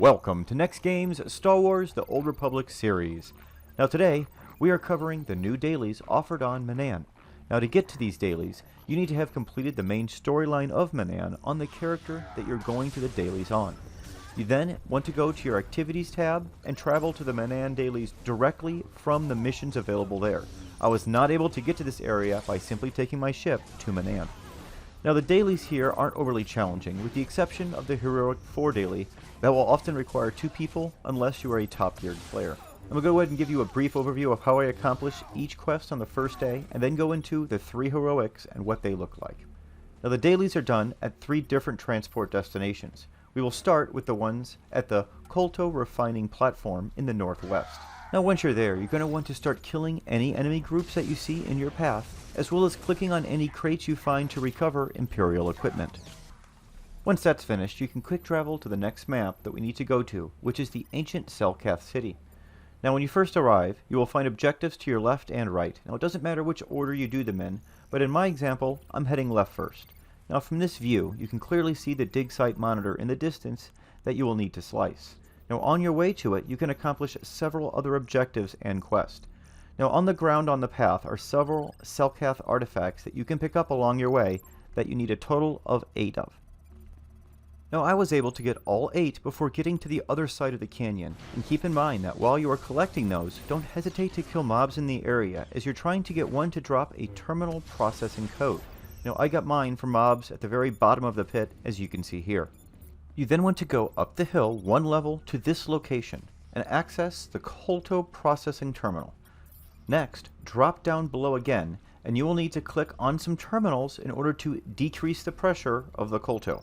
Welcome to NEXTGames Star Wars The Old Republic series. Now today, we are covering the new dailies offered on Manaan. Now to get to these dailies, you need to have completed the main storyline of Manaan on the character that you're going to the dailies on. You then want to go to your Activities tab and travel to the Manaan dailies directly from the missions available there. I was not able to get to this area by simply taking my ship to Manaan. Now the dailies here aren't overly challenging, with the exception of the Heroic 4 daily that will often require 2 people unless you are a top-tiered player. I'm going to go ahead and give you a brief overview of how I accomplish each quest on the first day, and then go into the 3 heroics and what they look like. Now the dailies are done at 3 different transport destinations. We will start with the ones at the Kolto refining platform in the northwest. Now once you're there, you're going to want to start killing any enemy groups that you see in your path, as well as clicking on any crates you find to recover Imperial equipment. Once that's finished, you can quick travel to the next map that we need to go to, which is the ancient Selkath city. Now when you first arrive, you will find objectives to your left and right. Now it doesn't matter which order you do them in, but in my example, I'm heading left first. Now from this view, you can clearly see the dig site monitor in the distance that you will need to slice. Now on your way to it, you can accomplish several other objectives and quests. Now on the ground on the path are several Selkath artifacts that you can pick up along your way that you need a total of 8 of. Now I was able to get all 8 before getting to the other side of the canyon, and keep in mind that while you are collecting those, don't hesitate to kill mobs in the area as you're trying to get one to drop a terminal processing code. Now I got mine from mobs at the very bottom of the pit, as you can see here. You then want to go up the hill 1 level to this location and access the Kolto processing terminal. Next, drop down below again, and you will need to click on some terminals in order to decrease the pressure of the Kolto.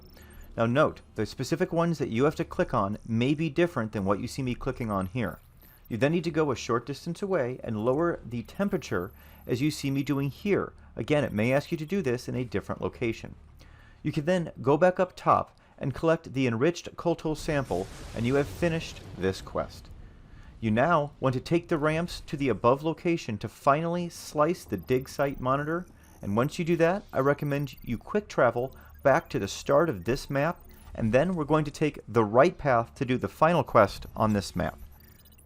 Now note, the specific ones that you have to click on may be different than what you see me clicking on here. You then need to go a short distance away and lower the temperature as you see me doing here. Again, it may ask you to do this in a different location. You can then go back up top and collect the enriched Kolto sample, and you have finished this quest. You now want to take the ramps to the above location to finally slice the dig site monitor, and once you do that, I recommend you quick travel back to the start of this map, and then we're going to take the right path to do the final quest on this map.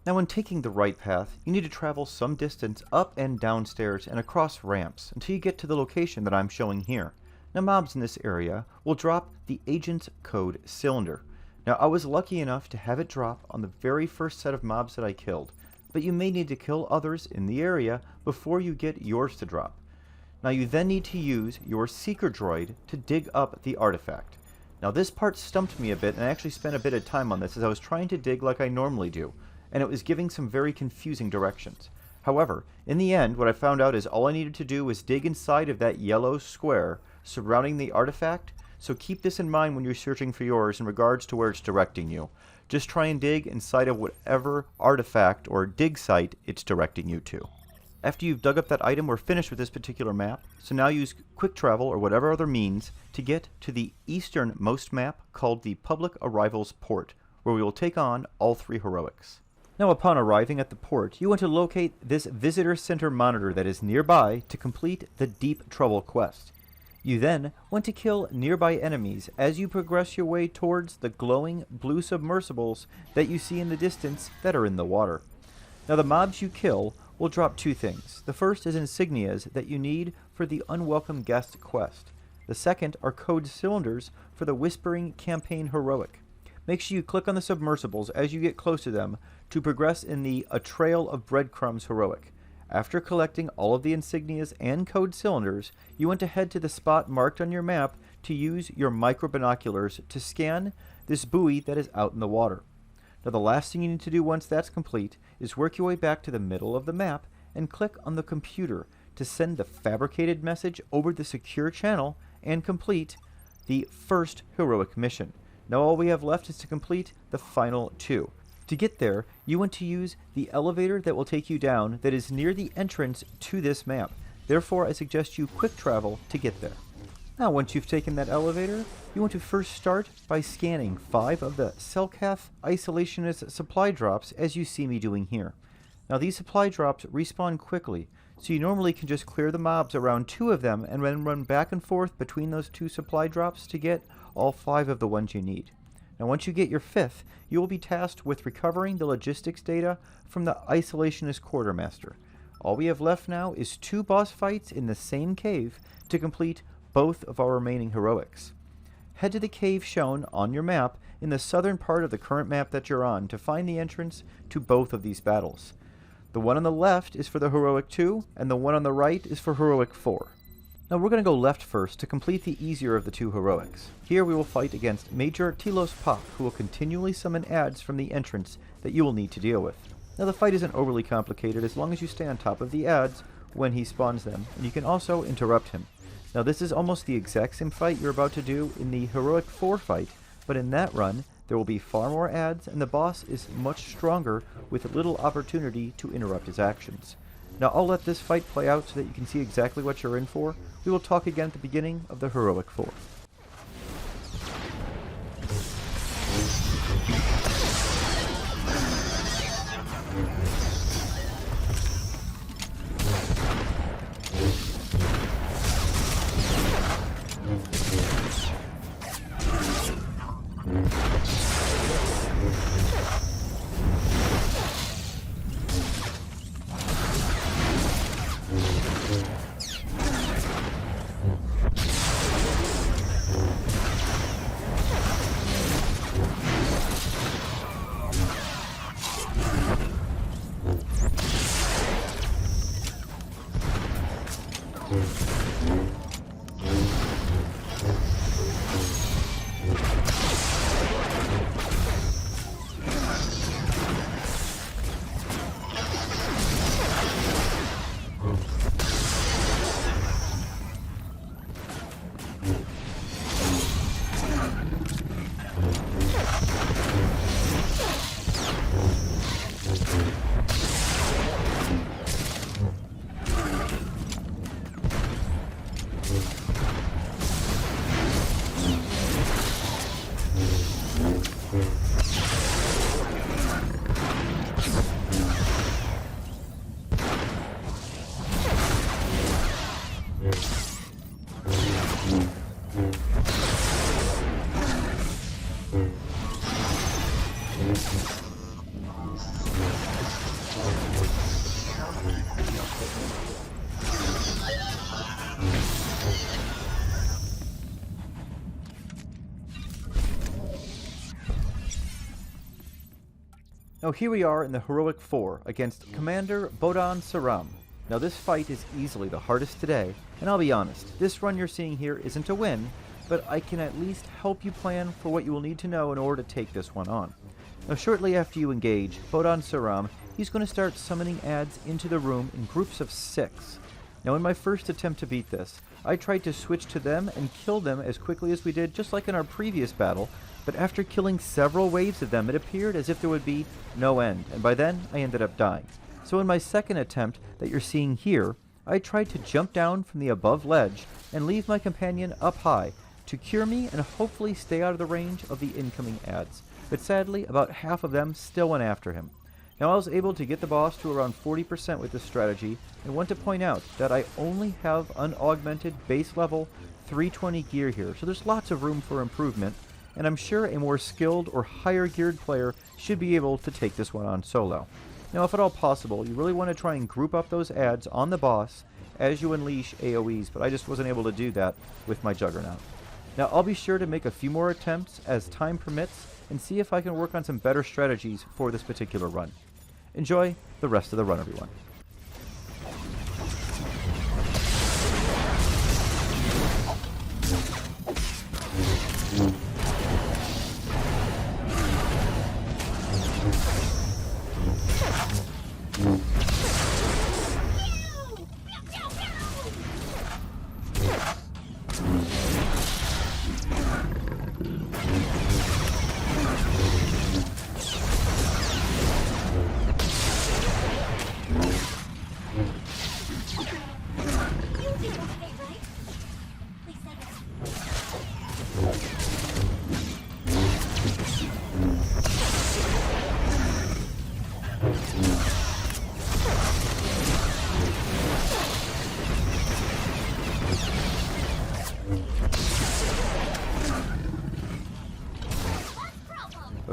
Now when taking the right path, you need to travel some distance up and downstairs and across ramps until you get to the location that I'm showing here. Now mobs in this area will drop the agent's code cylinder. Now I was lucky enough to have it drop on the very first set of mobs that I killed, but you may need to kill others in the area before you get yours to drop. Now you then need to use your seeker droid to dig up the artifact. Now this part stumped me a bit, and I actually spent a bit of time on this as I was trying to dig like I normally do, and it was giving some very confusing directions. However, in the end, what I found out is all I needed to do was dig inside of that yellow square surrounding the artifact, so keep this in mind when you're searching for yours in regards to where it's directing you. Just try and dig inside of whatever artifact or dig site it's directing you to. After you've dug up that item, we're finished with this particular map, so now use quick travel or whatever other means to get to the easternmost map called the Public Arrivals Port, where we will take on all 3 heroics. Now upon arriving at the port, you want to locate this visitor center monitor that is nearby to complete the Deep Trouble quest. You then want to kill nearby enemies as you progress your way towards the glowing blue submersibles that you see in the distance that are in the water. Now the mobs you kill will drop 2 things. The first is insignias that you need for the Unwelcome Guest quest. The second are code cylinders for the Whispering Campaign heroic. Make sure you click on the submersibles as you get close to them to progress in the A Trail of Breadcrumbs heroic. After collecting all of the insignias and code cylinders, you want to head to the spot marked on your map to use your micro binoculars to scan this buoy that is out in the water. Now the last thing you need to do once that's complete is work your way back to the middle of the map and click on the computer to send the fabricated message over the secure channel and complete the first heroic mission. Now all we have left is to complete the final 2. To get there, you want to use the elevator that will take you down that is near the entrance to this map. Therefore, I suggest you quick travel to get there. Now once you've taken that elevator, you want to first start by scanning 5 of the Selkath Isolationist supply drops as you see me doing here. Now these supply drops respawn quickly, so you normally can just clear the mobs around 2 of them and then run back and forth between those 2 supply drops to get all 5 of the ones you need. Now once you get your 5th, you will be tasked with recovering the logistics data from the Isolationist Quartermaster. All we have left now is 2 boss fights in the same cave to complete both of our remaining heroics. Head to the cave shown on your map in the southern part of the current map that you're on to find the entrance to both of these battles. The one on the left is for the Heroic 2, and the one on the right is for Heroic 4. Now we're going to go left first to complete the easier of the 2 heroics. Here we will fight against Major Telos Pak, who will continually summon adds from the entrance that you will need to deal with. Now the fight isn't overly complicated as long as you stay on top of the adds when he spawns them, and you can also interrupt him. Now this is almost the exact same fight you're about to do in the Heroic 4 fight, but in that run there will be far more adds and the boss is much stronger with little opportunity to interrupt his actions. Now I'll let this fight play out so that you can see exactly what you're in for. We will talk again at the beginning of the Heroic 4. Now here we are in the Heroic 4 against Commander Bodan Saram. Now this fight is easily the hardest today, and I'll be honest, this run you're seeing here isn't a win, but I can at least help you plan for what you will need to know in order to take this one on. Now shortly after you engage Bodan Saram, he's going to start summoning adds into the room in groups of 6. Now in my first attempt to beat this, I tried to switch to them and kill them as quickly as we did just like in our previous battle, but after killing several waves of them it appeared as if there would be no end, and by then I ended up dying. So in my second attempt that you're seeing here, I tried to jump down from the above ledge and leave my companion up high to cure me and hopefully stay out of the range of the incoming adds, but sadly about half of them still went after him. Now I was able to get the boss to around 40% with this strategy, and want to point out that I only have unaugmented base level 320 gear here, so there's lots of room for improvement, and I'm sure a more skilled or higher geared player should be able to take this one on solo. Now if at all possible, you really want to try and group up those adds on the boss as you unleash AoEs, but I just wasn't able to do that with my Juggernaut. Now I'll be sure to make a few more attempts as time permits and see if I can work on some better strategies for this particular run. Enjoy the rest of the run, everyone.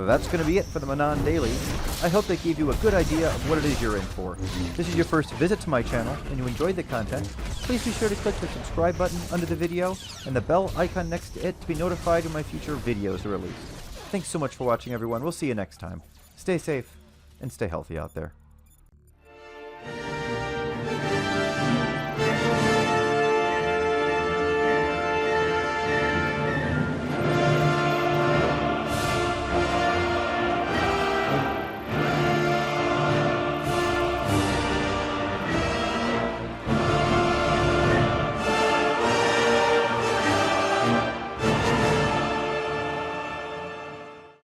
that's going to be it for the Manaan Dailies. I hope they gave you a good idea of what it is you're in for. If this is your first visit to my channel and you enjoyed the content, please be sure to click the subscribe button under the video and the bell icon next to it to be notified when my future videos are released. Thanks so much for watching, everyone. We'll see you next time. Stay safe and stay healthy out there.